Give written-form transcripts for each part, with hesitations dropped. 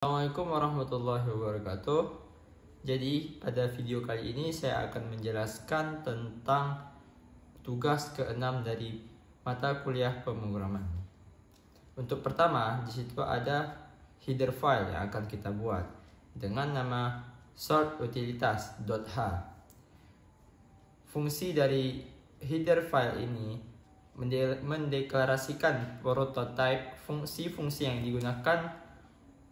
Assalamualaikum warahmatullahi wabarakatuh. Jadi pada video kali ini saya akan menjelaskan tentang tugas ke-6 dari mata kuliah pemrograman. Untuk pertama, di situ ada header file yang akan kita buat dengan nama sort_utilitas.h. Fungsi dari header file ini mendeklarasikan prototipe fungsi-fungsi yang digunakan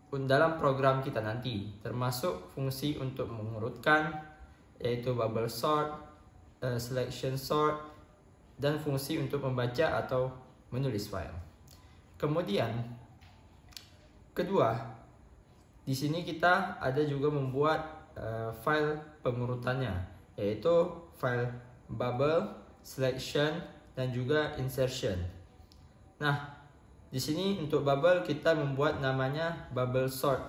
dalam program kita nanti, termasuk fungsi untuk mengurutkan, yaitu bubble sort, selection sort, dan fungsi untuk membaca atau menulis file. Kemudian, kedua, di sini kita ada juga membuat file pengurutannya, yaitu file bubble, selection, dan juga insertion. Nah, di sini untuk bubble kita membuat namanya bubble sort,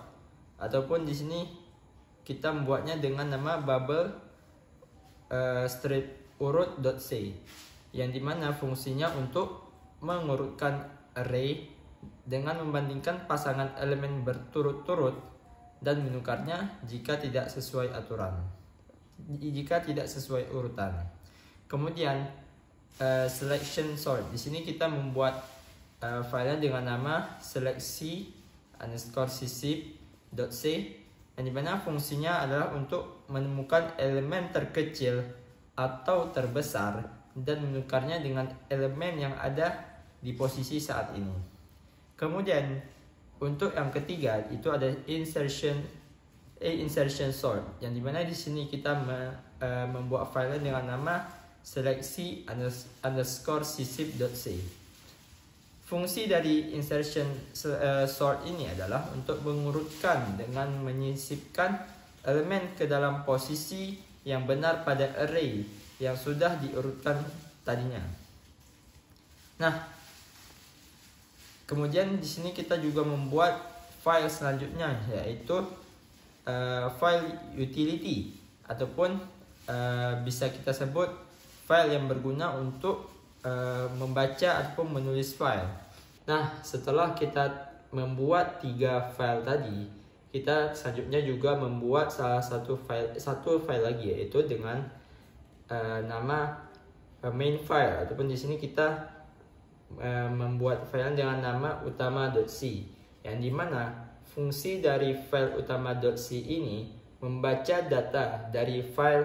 ataupun di sini kita membuatnya dengan nama bubble strip urut.c, yang dimana fungsinya untuk mengurutkan array dengan membandingkan pasangan elemen berturut-turut dan menukarnya jika tidak sesuai urutan. Kemudian selection sort, di sini kita membuat filenya dengan nama seleksi_sisip.c, yang dimana fungsinya adalah untuk menemukan elemen terkecil atau terbesar dan menukarnya dengan elemen yang ada di posisi saat ini. Kemudian untuk yang ketiga itu ada insertion sort, yang dimana di sini kita membuat filenya dengan nama seleksi_sisip.c. Fungsi dari insertion sort ini adalah untuk mengurutkan dengan menyisipkan elemen ke dalam posisi yang benar pada array yang sudah diurutkan tadinya. Nah, kemudian di sini kita juga membuat file selanjutnya, yaitu file utility, ataupun bisa kita sebut file yang berguna untuk membaca ataupun menulis file. Nah, setelah kita membuat 3 file tadi, kita selanjutnya juga membuat satu file lagi, yaitu dengan nama main file, ataupun di sini kita membuat file dengan nama utama.c, yang dimana fungsi dari file utama.c ini membaca data dari file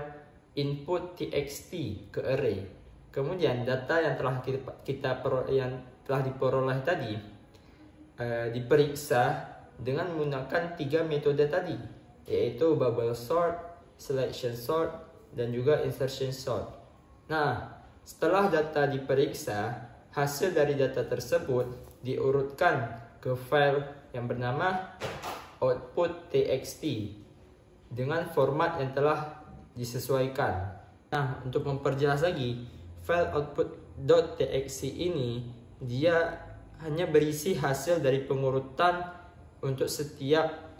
input txt ke array. Kemudian data yang telah diperoleh tadi diperiksa dengan menggunakan 3 metode tadi, yaitu bubble sort, selection sort, dan juga insertion sort. Nah, setelah data diperiksa, hasil dari data tersebut diurutkan ke file yang bernama output.txt dengan format yang telah disesuaikan. Nah, untuk memperjelas lagi, file output.txt ini dia hanya berisi hasil dari pengurutan untuk setiap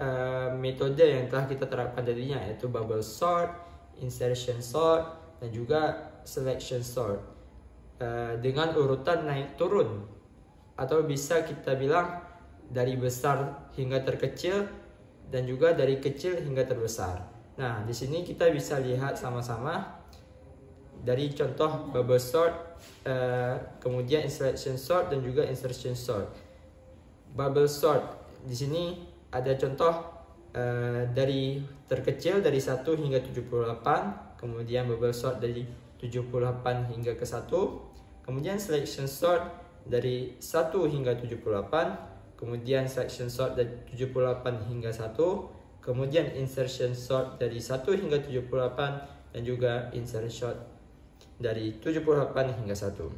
metode yang telah kita terapkan tadinya, yaitu bubble sort, insertion sort, dan juga selection sort, dengan urutan naik turun, atau bisa kita bilang dari besar hingga terkecil dan juga dari kecil hingga terbesar. Nah, di sini kita bisa lihat sama-sama dari contoh bubble sort, kemudian selection sort, dan juga insertion sort. Bubble sort di sini ada contoh dari terkecil dari 1 hingga 78, kemudian bubble sort dari 78 hingga ke 1, kemudian selection sort dari 1 hingga 78, kemudian selection sort dari 78 hingga 1, kemudian insertion sort dari 1 hingga 78, dan juga insertion sort dari 78 hingga 1.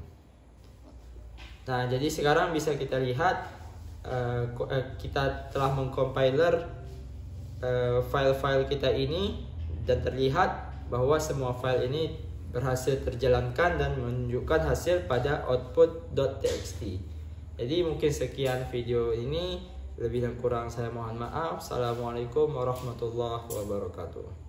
Nah, jadi sekarang bisa kita lihat kita telah mengcompiler file-file kita ini, dan terlihat bahwa semua file ini berhasil terjalankan dan menunjukkan hasil pada output.txt. Jadi mungkin sekian video ini, lebih dan kurang saya mohon maaf. Assalamualaikum warahmatullahi wabarakatuh.